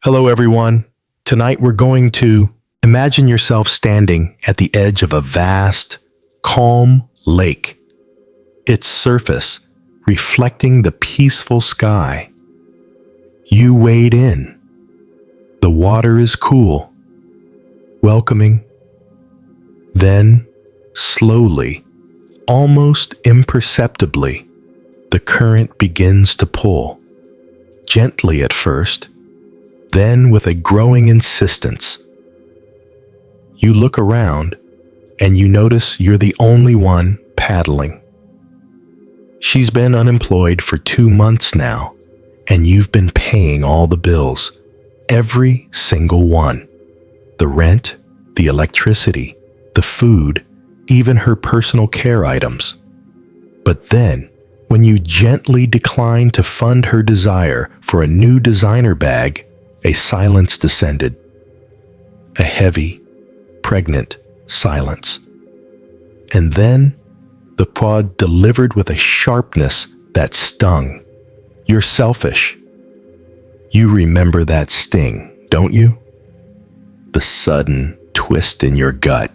Hello, everyone. Tonight we're going to imagine yourself standing at the edge of a vast, calm lake, its surface reflecting the peaceful sky. You wade in. The water is cool, welcoming. Then, slowly, almost imperceptibly, the current begins to pull, gently at first, then with a growing insistence. You look around and you notice you're the only one paddling. She's been unemployed for 2 months now, and you've been paying all the bills, every single one. The rent, the electricity, the food, even her personal care items. But then, when you gently decline to fund her desire for a new designer bag, a silence descended. A heavy, pregnant silence. And then the pod delivered with a sharpness that stung. You're selfish. You remember that sting, don't you? The sudden twist in your gut.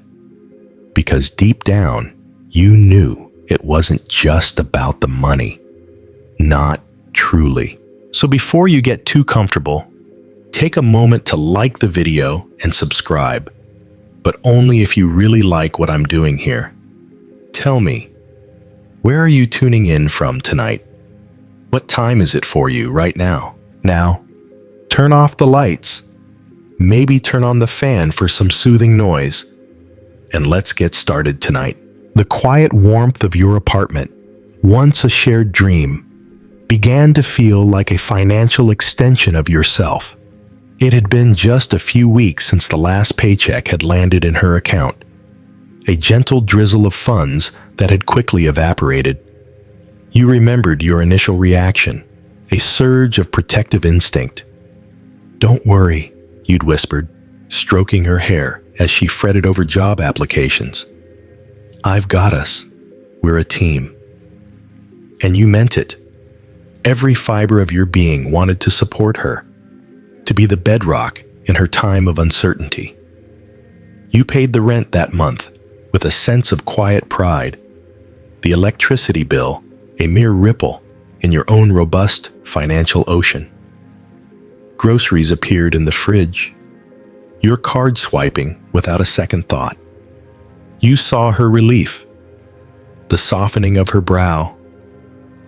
Because deep down, you knew it wasn't just about the money. Not truly. So before you get too comfortable, take a moment to like the video and subscribe, but only if you really like what I'm doing here. Tell me, where are you tuning in from tonight? What time is it for you right now? Now, turn off the lights. Maybe turn on the fan for some soothing noise. And let's get started tonight. The quiet warmth of your apartment, once a shared dream, began to feel like a financial extension of yourself. It had been just a few weeks since the last paycheck had landed in her account, a gentle drizzle of funds that had quickly evaporated. You remembered your initial reaction, a surge of protective instinct. "Don't worry," you'd whispered, stroking her hair as she fretted over job applications. "I've got us. We're a team." And you meant it. Every fiber of your being wanted to support her, to be the bedrock in her time of uncertainty. You paid the rent that month with a sense of quiet pride. The electricity bill, a mere ripple in your own robust financial ocean. Groceries appeared in the fridge. Your card swiping without a second thought. You saw her relief, the softening of her brow,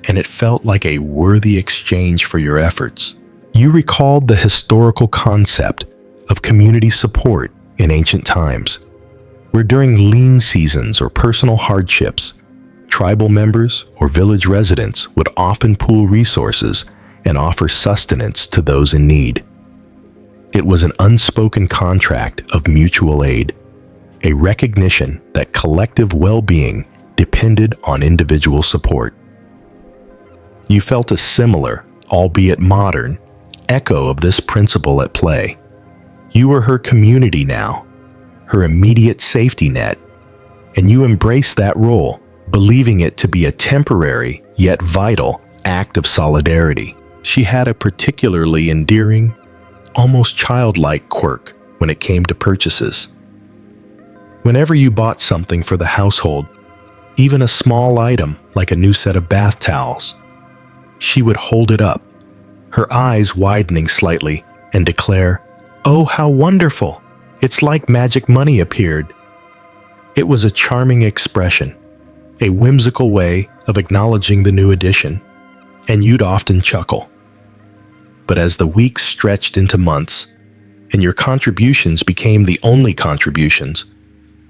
and it felt like a worthy exchange for your efforts. You recalled the historical concept of community support in ancient times, where during lean seasons or personal hardships, tribal members or village residents would often pool resources and offer sustenance to those in need. It was an unspoken contract of mutual aid, a recognition that collective well-being depended on individual support. You felt a similar, albeit modern, echo of this principle at play. You were her community now, her immediate safety net, and you embraced that role, believing it to be a temporary yet vital act of solidarity. She had a particularly endearing, almost childlike quirk when it came to purchases. Whenever you bought something for the household, even a small item like a new set of bath towels, she would hold it up, her eyes widening slightly, and declare, "Oh, how wonderful! It's like magic money appeared." It was a charming expression, a whimsical way of acknowledging the new addition, and you'd often chuckle. But as the weeks stretched into months, and your contributions became the only contributions,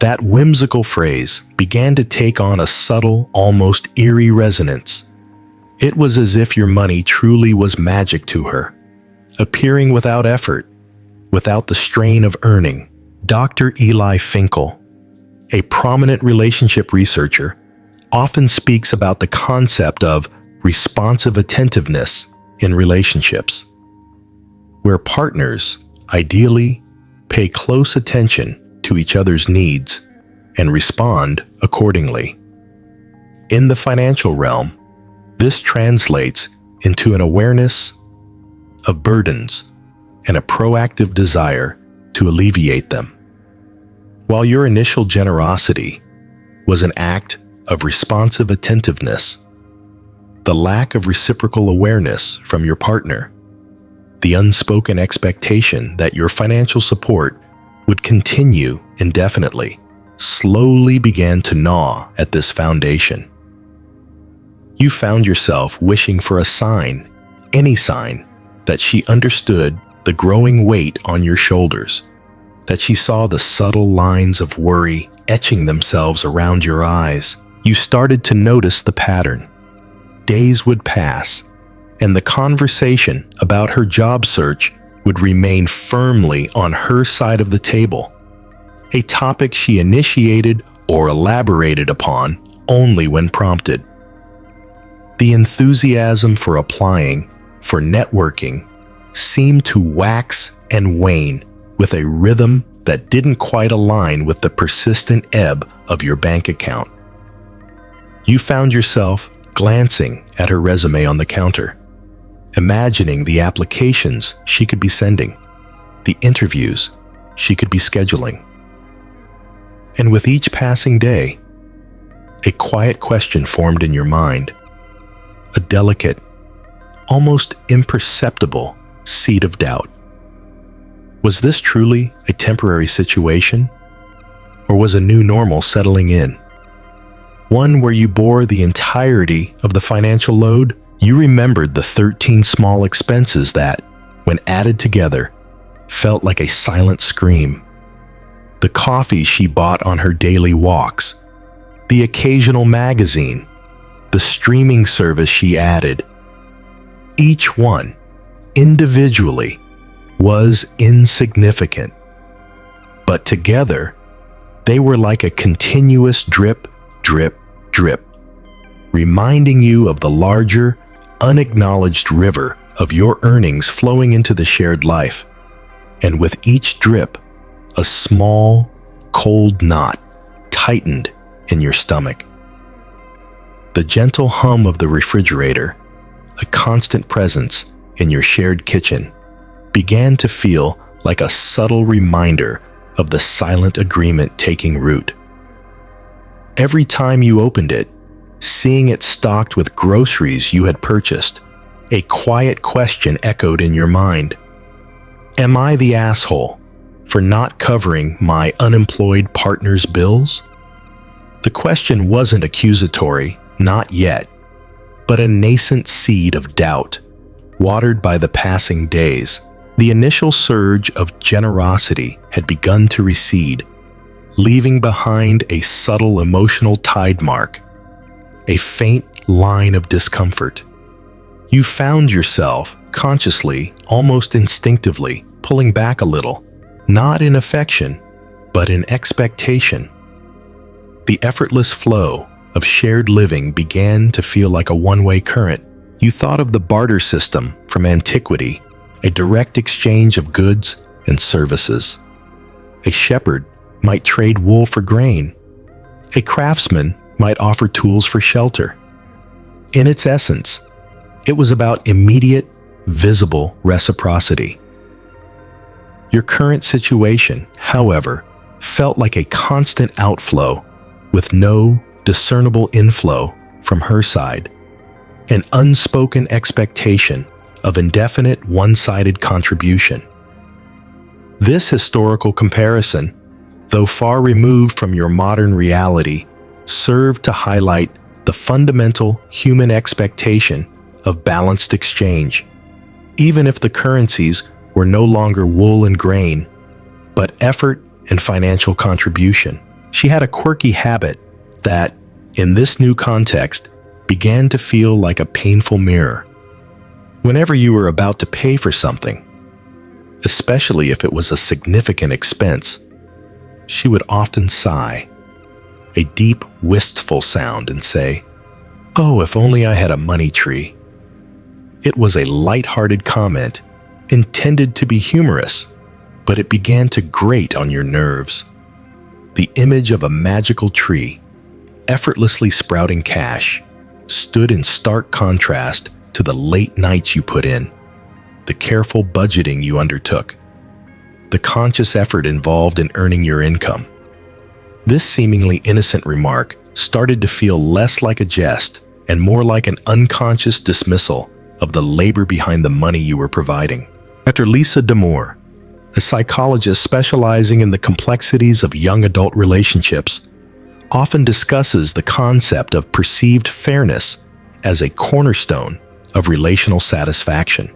that whimsical phrase began to take on a subtle, almost eerie resonance. It was as if your money truly was magic to her, appearing without effort, without the strain of earning. Dr. Eli Finkel, a prominent relationship researcher, often speaks about the concept of responsive attentiveness in relationships, where partners ideally pay close attention to each other's needs and respond accordingly. In the financial realm, this translates into an awareness of burdens and a proactive desire to alleviate them. While your initial generosity was an act of responsive attentiveness, the lack of reciprocal awareness from your partner, the unspoken expectation that your financial support would continue indefinitely, slowly began to gnaw at this foundation. You found yourself wishing for a sign, any sign, that she understood the growing weight on your shoulders, that she saw the subtle lines of worry etching themselves around your eyes. You started to notice the pattern. Days would pass, and the conversation about her job search would remain firmly on her side of the table, a topic she initiated or elaborated upon only when prompted. The enthusiasm for applying, for networking, seemed to wax and wane with a rhythm that didn't quite align with the persistent ebb of your bank account. You found yourself glancing at her resume on the counter, imagining the applications she could be sending, the interviews she could be scheduling. And with each passing day, a quiet question formed in your mind, a delicate, almost imperceptible seed of doubt. Was this truly a temporary situation, or was a new normal settling in? One where you bore the entirety of the financial load? You remembered the 13 small expenses that, when added together, felt like a silent scream. The coffee she bought on her daily walks, the occasional magazine, the streaming service she added. Each one, individually, was insignificant, but together, they were like a continuous drip, drip, drip, reminding you of the larger, unacknowledged river of your earnings flowing into the shared life. And with each drip, a small, cold knot tightened in your stomach. The gentle hum of the refrigerator, a constant presence in your shared kitchen, began to feel like a subtle reminder of the silent agreement taking root. Every time you opened it, seeing it stocked with groceries you had purchased, a quiet question echoed in your mind. Am I the asshole for not covering my unemployed partner's bills? The question wasn't accusatory, not yet, but a nascent seed of doubt, watered by the passing days. The initial surge of generosity had begun to recede, leaving behind a subtle emotional tide mark, a faint line of discomfort. You found yourself, consciously, almost instinctively, pulling back a little, not in affection, but in expectation. The effortless flow of shared living began to feel like a one-way current. You thought of the barter system from antiquity, a direct exchange of goods and services. A shepherd might trade wool for grain. A craftsman might offer tools for shelter. In its essence, it was about immediate, visible reciprocity. Your current situation, however, felt like a constant outflow with no discernible inflow from her side, an unspoken expectation of indefinite one-sided contribution. This historical comparison, though far removed from your modern reality, served to highlight the fundamental human expectation of balanced exchange, even if the currencies were no longer wool and grain, but effort and financial contribution. She had a quirky habit that, in this new context, began to feel like a painful mirror. Whenever you were about to pay for something, especially if it was a significant expense, she would often sigh, a deep, wistful sound, and say, "Oh, if only I had a money tree." It was a light-hearted comment, intended to be humorous, but it began to grate on your nerves. The image of a magical tree, effortlessly sprouting cash, stood in stark contrast to the late nights you put in, the careful budgeting you undertook, the conscious effort involved in earning your income. This seemingly innocent remark started to feel less like a jest and more like an unconscious dismissal of the labor behind the money you were providing. Dr. Lisa Damour, a psychologist specializing in the complexities of young adult relationships, often discusses the concept of perceived fairness as a cornerstone of relational satisfaction.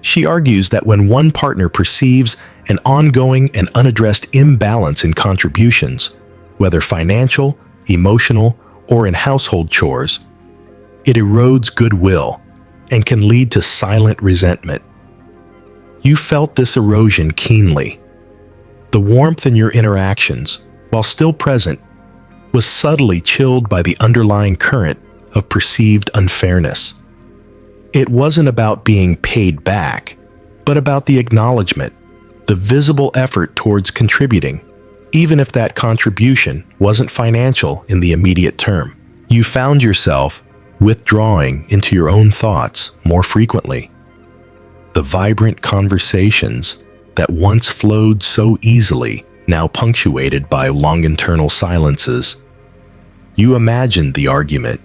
She argues that when one partner perceives an ongoing and unaddressed imbalance in contributions, whether financial, emotional, or in household chores, it erodes goodwill and can lead to silent resentment. You felt this erosion keenly. The warmth in your interactions, while still present, was subtly chilled by the underlying current of perceived unfairness. It wasn't about being paid back, but about the acknowledgement, the visible effort towards contributing, even if that contribution wasn't financial in the immediate term. You found yourself withdrawing into your own thoughts more frequently. The vibrant conversations that once flowed so easily, now punctuated by long internal silences. You imagined the argument,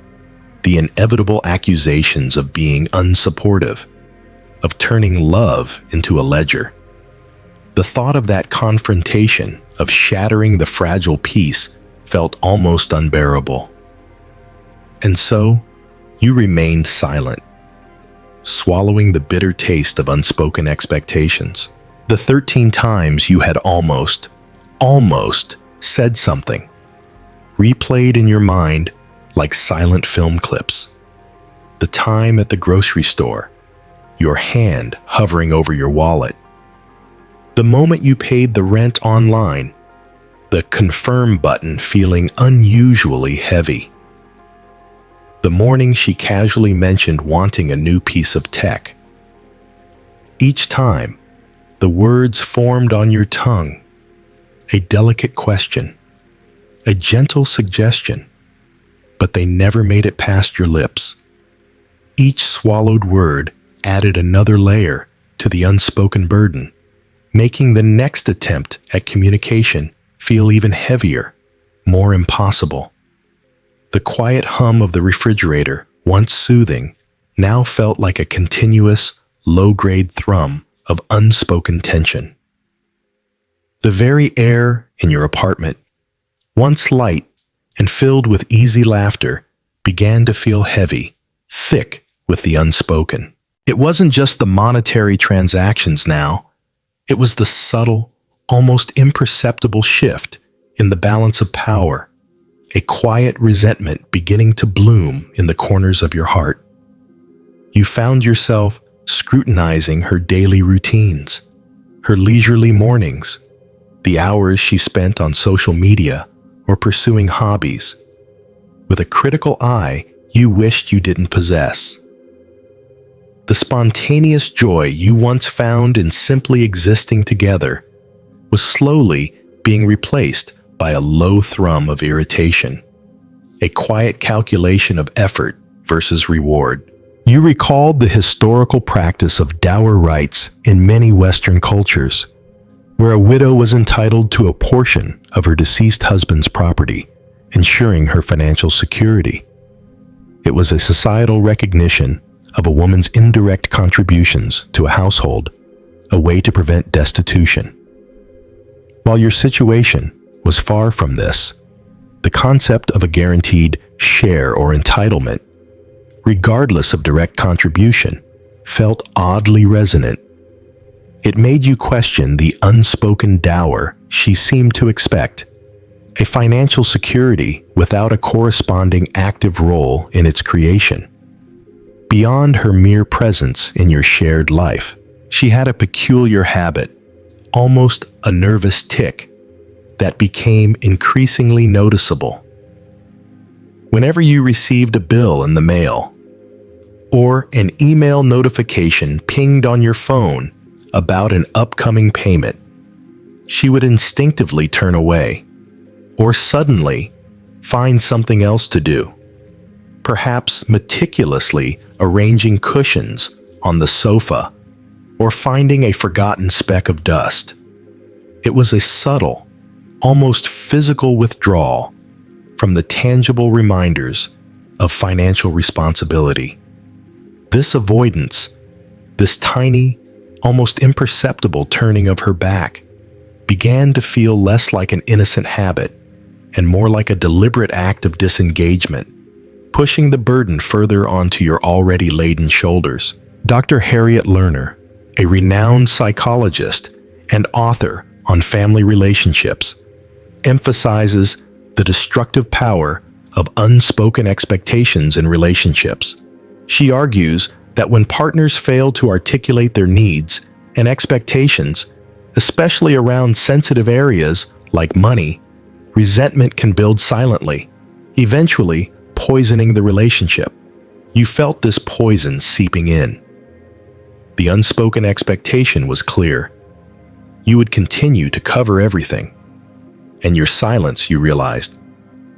the inevitable accusations of being unsupportive, of turning love into a ledger. The thought of that confrontation, of shattering the fragile peace, felt almost unbearable. And so, you remained silent, swallowing the bitter taste of unspoken expectations. The 13 times you had almost said something, replayed in your mind like silent film clips. The time at the grocery store, your hand hovering over your wallet. The moment you paid the rent online, the confirm button feeling unusually heavy. The morning she casually mentioned wanting a new piece of tech. Each time, the words formed on your tongue, a delicate question, a gentle suggestion, but they never made it past your lips. Each swallowed word added another layer to the unspoken burden, making the next attempt at communication feel even heavier, more impossible. The quiet hum of the refrigerator, once soothing, now felt like a continuous, low-grade thrum of unspoken tension. The very air in your apartment, once light and filled with easy laughter, began to feel heavy, thick with the unspoken. It wasn't just the monetary transactions now, it was the subtle, almost imperceptible shift in the balance of power, a quiet resentment beginning to bloom in the corners of your heart. You found yourself scrutinizing her daily routines, her leisurely mornings, the hours she spent on social media or pursuing hobbies, with a critical eye you wished you didn't possess. The spontaneous joy you once found in simply existing together was slowly being replaced by a low thrum of irritation, a quiet calculation of effort versus reward. You recalled the historical practice of dower rights in many Western cultures, where a widow was entitled to a portion of her deceased husband's property, ensuring her financial security. It was a societal recognition of a woman's indirect contributions to a household, a way to prevent destitution. While your situation was far from this, the concept of a guaranteed share or entitlement, regardless of direct contribution, felt oddly resonant. It made you question the unspoken dower she seemed to expect, a financial security without a corresponding active role in its creation. Beyond her mere presence in your shared life, she had a peculiar habit, almost a nervous tic, that became increasingly noticeable. Whenever you received a bill in the mail, or an email notification pinged on your phone about an upcoming payment, she would instinctively turn away, or suddenly find something else to do, perhaps meticulously arranging cushions on the sofa, or finding a forgotten speck of dust. It was a subtle, almost physical withdrawal from the tangible reminders of financial responsibility. This avoidance, this tiny, almost imperceptible turning of her back, began to feel less like an innocent habit and more like a deliberate act of disengagement, pushing the burden further onto your already laden shoulders. Dr. Harriet Lerner, a renowned psychologist and author on family relationships, emphasizes the destructive power of unspoken expectations in relationships. She argues that when partners fail to articulate their needs and expectations, especially around sensitive areas like money, resentment can build silently, eventually poisoning the relationship. You felt this poison seeping in. The unspoken expectation was clear. You would continue to cover everything. And your silence, you realized,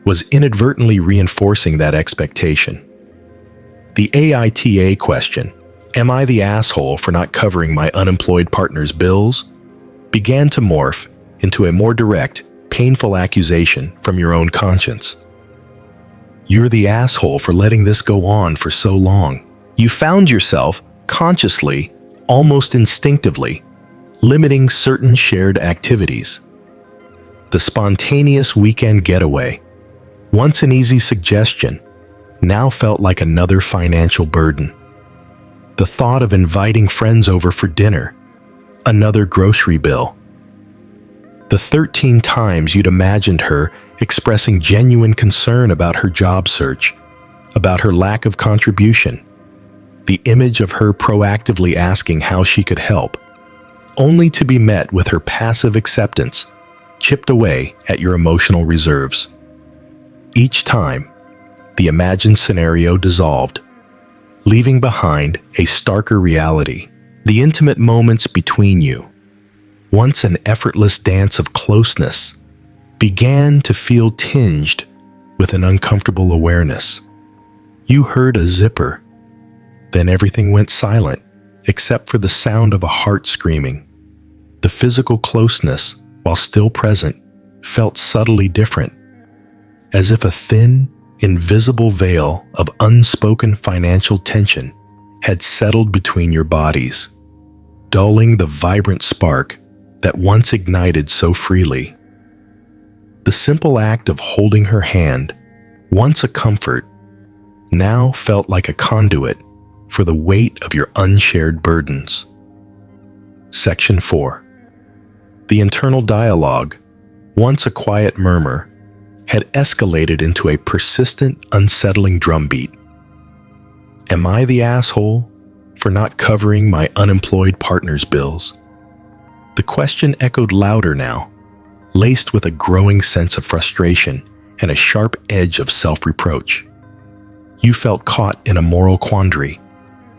was inadvertently reinforcing that expectation. The AITA question, "Am I the asshole for not covering my unemployed partner's bills?" began to morph into a more direct, painful accusation from your own conscience. You're the asshole for letting this go on for so long. You found yourself, consciously, almost instinctively, limiting certain shared activities. The spontaneous weekend getaway, once an easy suggestion, now felt like another financial burden. The thought of inviting friends over for dinner, another grocery bill. The 13 times you'd imagined her expressing genuine concern about her job search, about her lack of contribution, the image of her proactively asking how she could help, only to be met with her passive acceptance, chipped away at your emotional reserves. Each time, the imagined scenario dissolved, leaving behind a starker reality. The intimate moments between you, once an effortless dance of closeness, began to feel tinged with an uncomfortable awareness. You heard a zipper, then everything went silent, except for the sound of a heart screaming. The physical closeness, while still present, felt subtly different, as if a thin, invisible veil of unspoken financial tension had settled between your bodies, dulling the vibrant spark that once ignited so freely. The simple act of holding her hand, once a comfort, now felt like a conduit for the weight of your unshared burdens. Section 4. The internal dialogue, once a quiet murmur, had escalated into a persistent, unsettling drumbeat. Am I the asshole for not covering my unemployed partner's bills? The question echoed louder now, laced with a growing sense of frustration and a sharp edge of self-reproach. You felt caught in a moral quandary,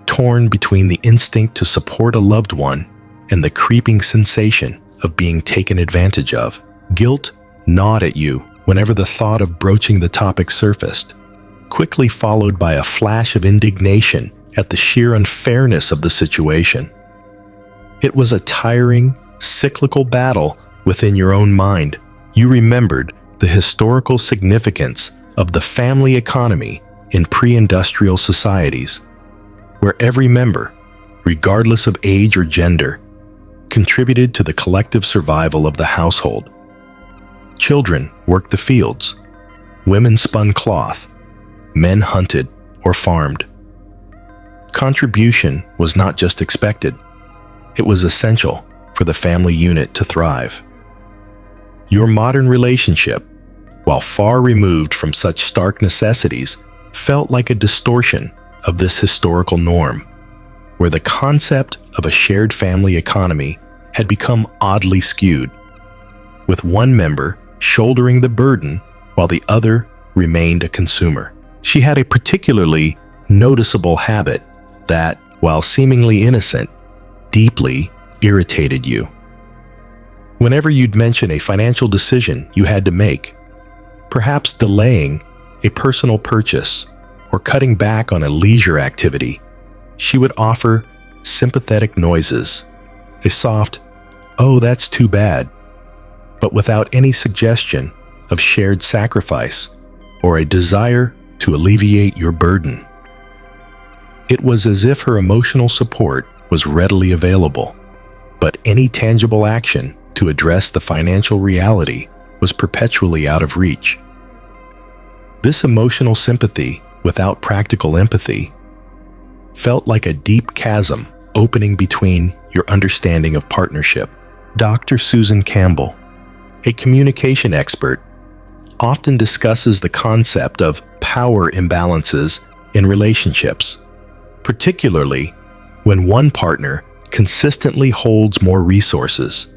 torn between the instinct to support a loved one and the creeping sensation of being taken advantage of. Guilt gnawed at you whenever the thought of broaching the topic surfaced, quickly followed by a flash of indignation at the sheer unfairness of the situation. It was a tiring, cyclical battle within your own mind. You remembered the historical significance of the family economy in pre-industrial societies, where every member, regardless of age or gender, contributed to the collective survival of the household. Children worked the fields, women spun cloth, men hunted or farmed. Contribution was not just expected, it was essential for the family unit to thrive. Your modern relationship, while far removed from such stark necessities, felt like a distortion of this historical norm, where the concept of a shared family economy had become oddly skewed, with one member shouldering the burden while the other remained a consumer. She had a particularly noticeable habit that, while seemingly innocent, deeply irritated you. Whenever you'd mention a financial decision you had to make, perhaps delaying a personal purchase or cutting back on a leisure activity, she would offer sympathetic noises, a soft, "oh, that's too bad," but without any suggestion of shared sacrifice or a desire to alleviate your burden. It was as if her emotional support was readily available, but any tangible action to address the financial reality was perpetually out of reach. This emotional sympathy without practical empathy felt like a deep chasm opening between your understanding of partnership. Dr. Susan Campbell, a communication expert, often discusses the concept of power imbalances in relationships, particularly when one partner consistently holds more resources.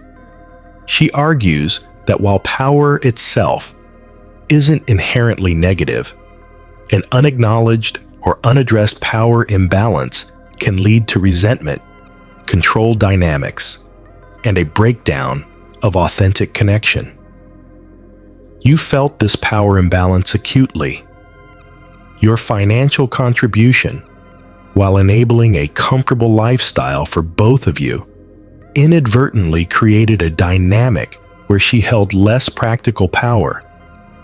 She argues that while power itself isn't inherently negative, an unacknowledged or unaddressed power imbalance can lead to resentment, control dynamics, and a breakdown of authentic connection. You felt this power imbalance acutely. Your financial contribution, while enabling a comfortable lifestyle for both of you, inadvertently created a dynamic where she held less practical power,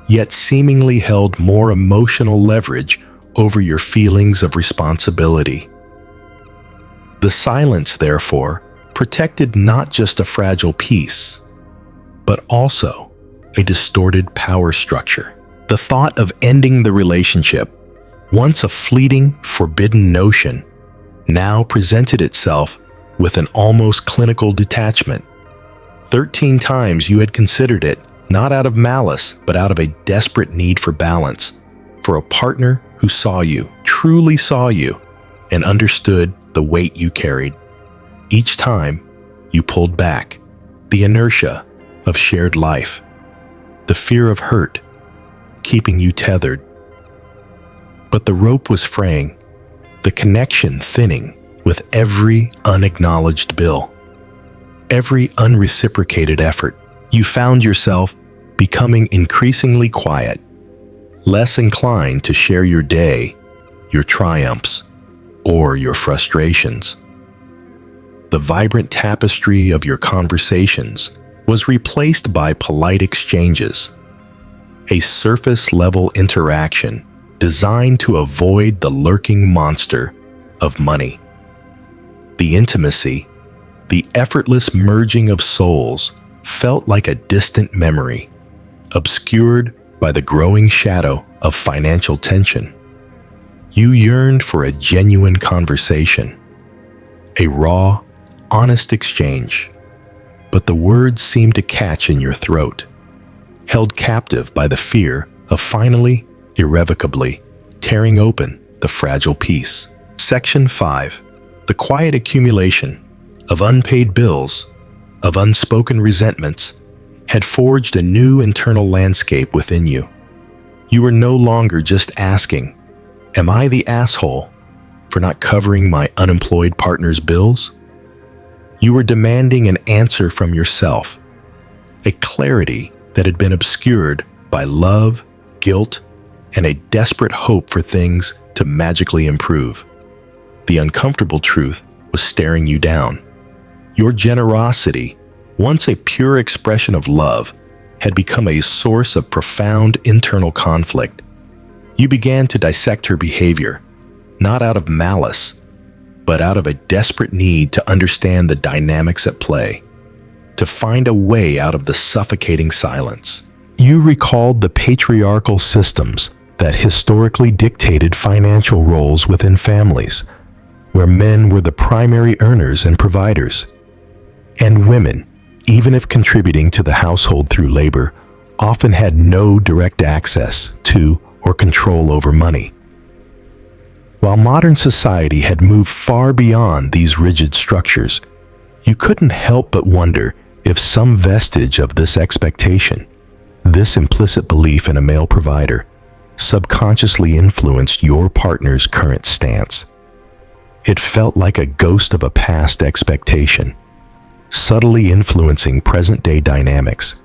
yet seemingly held more emotional leverage over your feelings of responsibility. The silence, therefore, protected not just a fragile peace, but also a distorted power structure. The thought of ending the relationship, once a fleeting, forbidden notion, now presented itself with an almost clinical detachment. 13 times you had considered it, not out of malice, but out of a desperate need for balance, for a partner who saw you, truly saw you, and understood the weight you carried. Each time, you pulled back, the inertia of shared life, the fear of hurt, keeping you tethered. But the rope was fraying, the connection thinning with every unacknowledged bill, every unreciprocated effort. You found yourself becoming increasingly quiet, less inclined to share your day, your triumphs, or your frustrations. The vibrant tapestry of your conversations was replaced by polite exchanges, a surface-level interaction designed to avoid the lurking monster of money. The intimacy, the effortless merging of souls, felt like a distant memory, obscured by the growing shadow of financial tension. You yearned for a genuine conversation, a raw, honest exchange, but the words seemed to catch in your throat, held captive by the fear of finally, irrevocably, tearing open the fragile peace. Section 5. The quiet accumulation of unpaid bills, of unspoken resentments, had forged a new internal landscape within you. You were no longer just asking, "Am I the asshole for not covering my unemployed partner's bills?" You were demanding an answer from yourself, a clarity that had been obscured by love, guilt, and a desperate hope for things to magically improve. The uncomfortable truth was staring you down. Your generosity, once a pure expression of love, had become a source of profound internal conflict. You began to dissect her behavior, not out of malice, but out of a desperate need to understand the dynamics at play, to find a way out of the suffocating silence. You recalled the patriarchal systems that historically dictated financial roles within families, where men were the primary earners and providers, and women, even if contributing to the household through labor, often had no direct access to or control over money. While modern society had moved far beyond these rigid structures, you couldn't help but wonder if some vestige of this expectation, this implicit belief in a male provider, subconsciously influenced your partner's current stance. It felt like a ghost of a past expectation, subtly influencing present-day dynamics,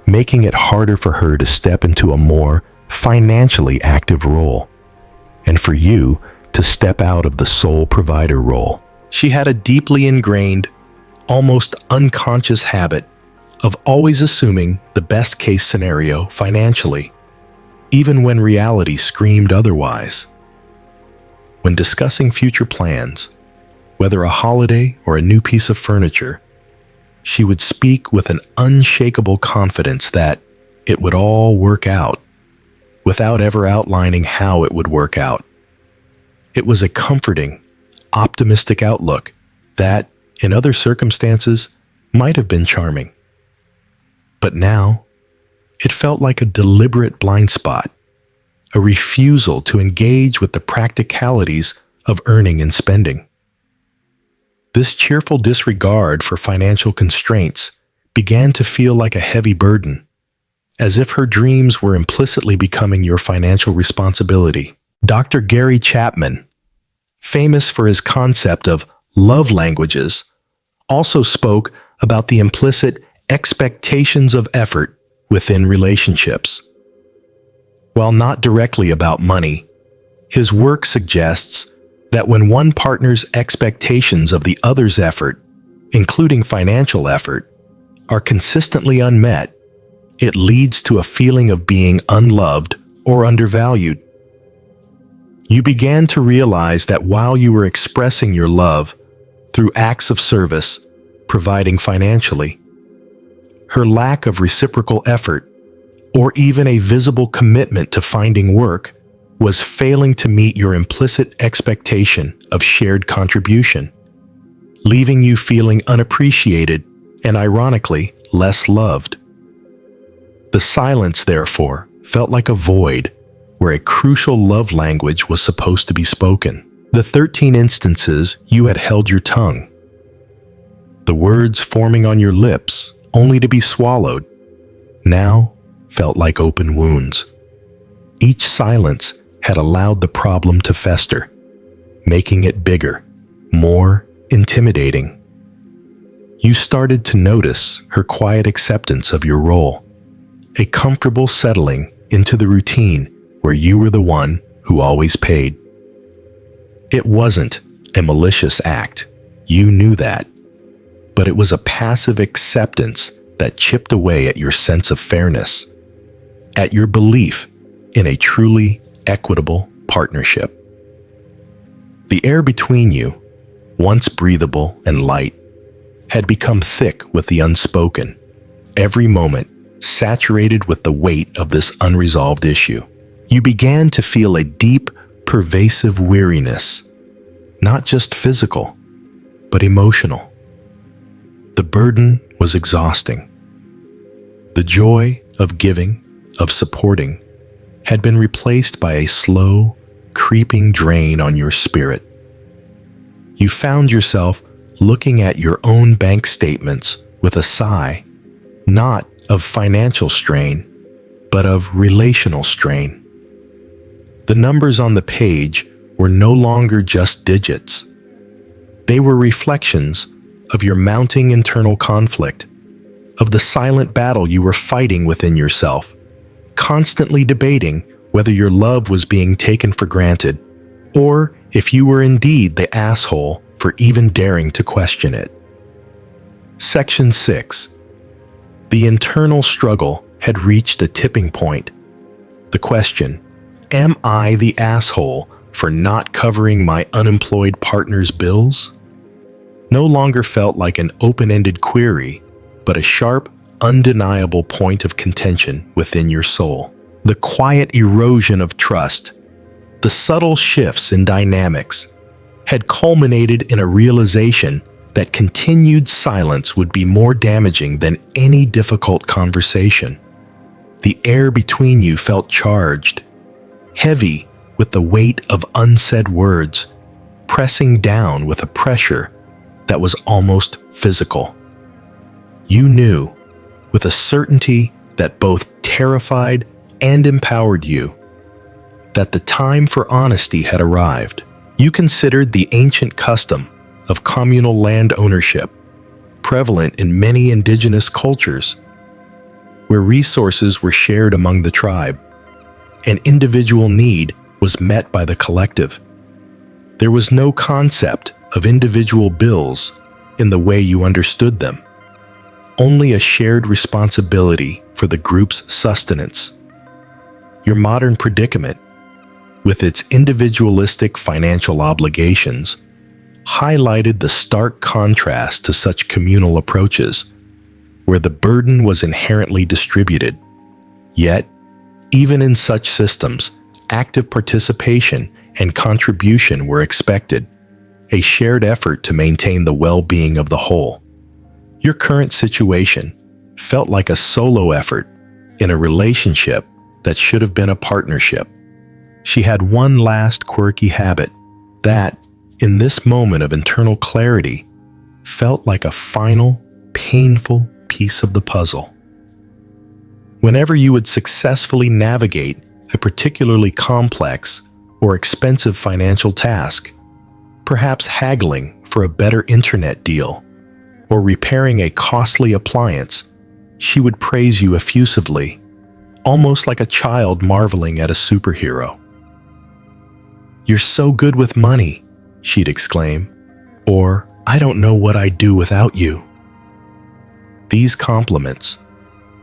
making it harder for her to step into a more financially active role, and for you to step out of the sole provider role. She had a deeply ingrained, almost unconscious habit of always assuming the best-case scenario financially, even when reality screamed otherwise. When discussing future plans, whether a holiday or a new piece of furniture, she would speak with an unshakable confidence that it would all work out, without ever outlining how it would work out. It was a comforting, optimistic outlook that, in other circumstances, might have been charming. But now, it felt like a deliberate blind spot, a refusal to engage with the practicalities of earning and spending. This cheerful disregard for financial constraints began to feel like a heavy burden, as if her dreams were implicitly becoming your financial responsibility. Dr. Gary Chapman, famous for his concept of love languages, also spoke about the implicit expectations of effort within relationships. While not directly about money, his work suggests that when one partner's expectations of the other's effort, including financial effort, are consistently unmet, it leads to a feeling of being unloved or undervalued. You began to realize that while you were expressing your love through acts of service, providing financially, her lack of reciprocal effort, or even a visible commitment to finding work, was failing to meet your implicit expectation of shared contribution, leaving you feeling unappreciated and, ironically, less loved. The silence, therefore, felt like a void where a crucial love language was supposed to be spoken. The 13 instances you had held your tongue, the words forming on your lips only to be swallowed, now felt like open wounds. Each silence had allowed the problem to fester, making it bigger, more intimidating. You started to notice her quiet acceptance of your role, a comfortable settling into the routine where you were the one who always paid. It wasn't a malicious act, you knew that, but it was a passive acceptance that chipped away at your sense of fairness, at your belief in a truly equitable partnership. The air between you, once breathable and light, had become thick with the unspoken, every moment saturated with the weight of this unresolved issue. You began to feel a deep, pervasive weariness, not just physical, but emotional. The burden was exhausting. The joy of giving, of supporting, had been replaced by a slow, creeping drain on your spirit. You found yourself looking at your own bank statements with a sigh, not of financial strain, but of relational strain. The numbers on the page were no longer just digits. They were reflections of your mounting internal conflict, of the silent battle you were fighting within yourself, constantly debating whether your love was being taken for granted, or if you were indeed the asshole for even daring to question it. Section 6. The internal struggle had reached a tipping point. The question, am I the asshole for not covering my unemployed partner's bills? No longer felt like an open-ended query, but a sharp, undeniable point of contention within your soul. The quiet erosion of trust, the subtle shifts in dynamics, had culminated in a realization that continued silence would be more damaging than any difficult conversation. The air between you felt charged, heavy with the weight of unsaid words, pressing down with a pressure that was almost physical. You knew, with a certainty that both terrified and empowered you, that the time for honesty had arrived. You considered the ancient custom of communal land ownership, prevalent in many indigenous cultures, where resources were shared among the tribe, and individual need was met by the collective. There was no concept of individual bills in the way you understood them, only a shared responsibility for the group's sustenance. Your modern predicament, with its individualistic financial obligations, highlighted the stark contrast to such communal approaches, where the burden was inherently distributed. Yet, even in such systems, active participation and contribution were expected, a shared effort to maintain the well-being of the whole. Your current situation felt like a solo effort in a relationship that should have been a partnership. She had one last quirky habit that, in this moment of internal clarity, felt like a final, painful piece of the puzzle. Whenever you would successfully navigate a particularly complex or expensive financial task, perhaps haggling for a better internet deal or repairing a costly appliance, she would praise you effusively, almost like a child marveling at a superhero. "You're so good with money," she'd exclaim, or "I don't know what I'd do without you." These compliments,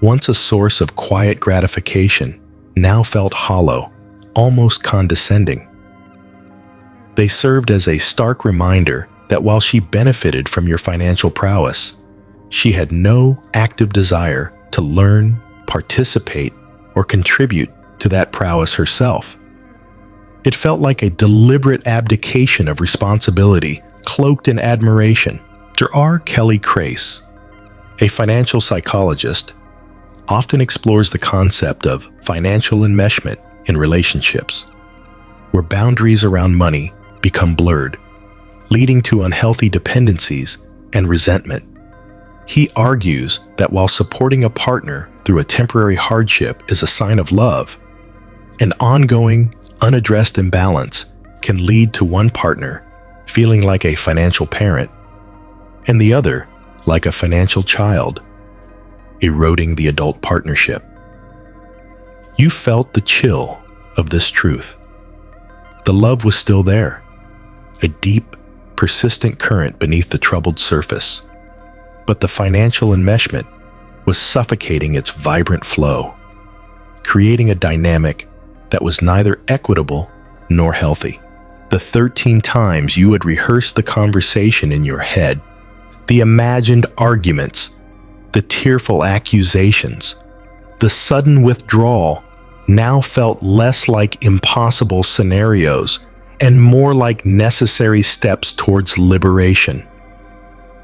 once a source of quiet gratification, now felt hollow, almost condescending. They served as a stark reminder that while she benefited from your financial prowess, she had no active desire to learn, participate, or contribute to that prowess herself. It felt like a deliberate abdication of responsibility, cloaked in admiration. Dr. R. Kelly Crace, a financial psychologist, often explores the concept of financial enmeshment in relationships, where boundaries around money become blurred, leading to unhealthy dependencies and resentment. He argues that while supporting a partner through a temporary hardship is a sign of love, an ongoing, unaddressed imbalance can lead to one partner feeling like a financial parent and the other like a financial child, eroding the adult partnership. You felt the chill of this truth. The love was still there, a deep, persistent current beneath the troubled surface, but the financial enmeshment was suffocating its vibrant flow, creating a dynamic that was neither equitable nor healthy. The 13 times you would rehearse the conversation in your head, the imagined arguments, the tearful accusations, the sudden withdrawal now felt less like impossible scenarios and more like necessary steps towards liberation.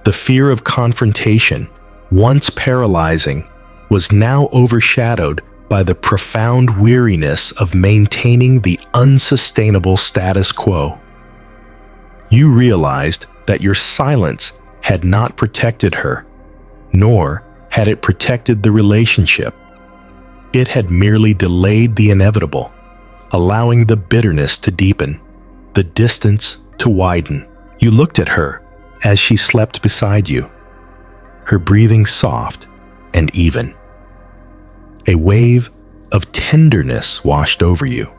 The fear of confrontation, once paralyzing, was now overshadowed by the profound weariness of maintaining the unsustainable status quo. You realized that your silence had not protected her, nor had it protected the relationship. It had merely delayed the inevitable, allowing the bitterness to deepen, the distance to widen. You looked at her as she slept beside you, her breathing soft and even. A wave of tenderness washed over you,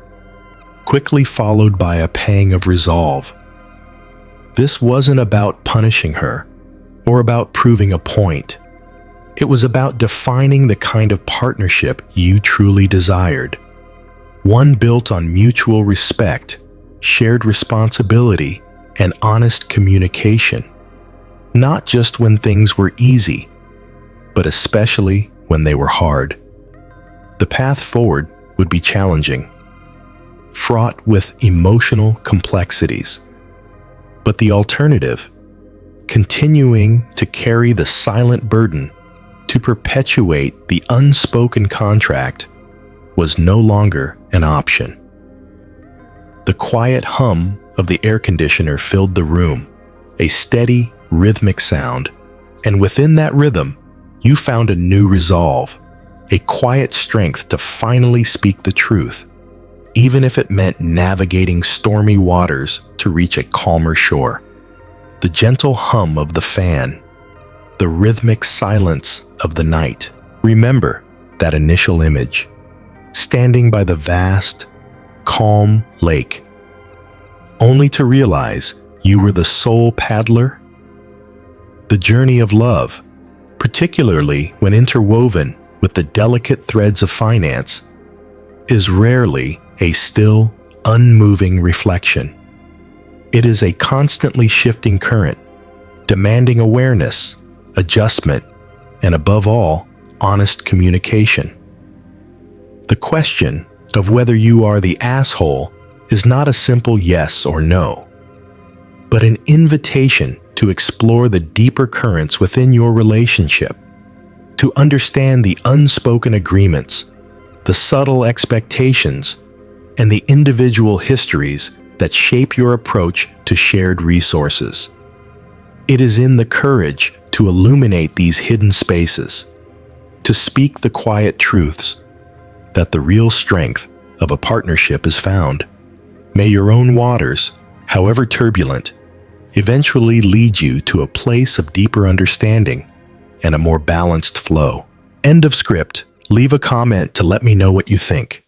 quickly followed by a pang of resolve. This wasn't about punishing her or about proving a point. It was about defining the kind of partnership you truly desired, one built on mutual respect, shared responsibility, and honest communication, not just when things were easy, but especially when they were hard. The path forward would be challenging, fraught with emotional complexities, but the alternative, continuing to carry the silent burden to perpetuate the unspoken contract, was no longer an option. The quiet hum of the air conditioner filled the room, a steady, rhythmic sound, and within that rhythm, you found a new resolve, a quiet strength to finally speak the truth, even if it meant navigating stormy waters to reach a calmer shore. The gentle hum of the fan, the rhythmic silence of the night. Remember that initial image, standing by the vast, calm lake, only to realize you were the sole paddler? The journey of love, particularly when interwoven with the delicate threads of finance, is rarely a still, unmoving reflection. It is a constantly shifting current, demanding awareness, adjustment, and above all, honest communication. The question of whether you are the asshole is not a simple yes or no, but an invitation to explore the deeper currents within your relationship, to understand the unspoken agreements, the subtle expectations, and the individual histories that shape your approach to shared resources. It is in the courage to illuminate these hidden spaces, to speak the quiet truths, that the real strength of a partnership is found. May your own waters, however turbulent, eventually lead you to a place of deeper understanding and a more balanced flow. End of script. Leave a comment to let me know what you think.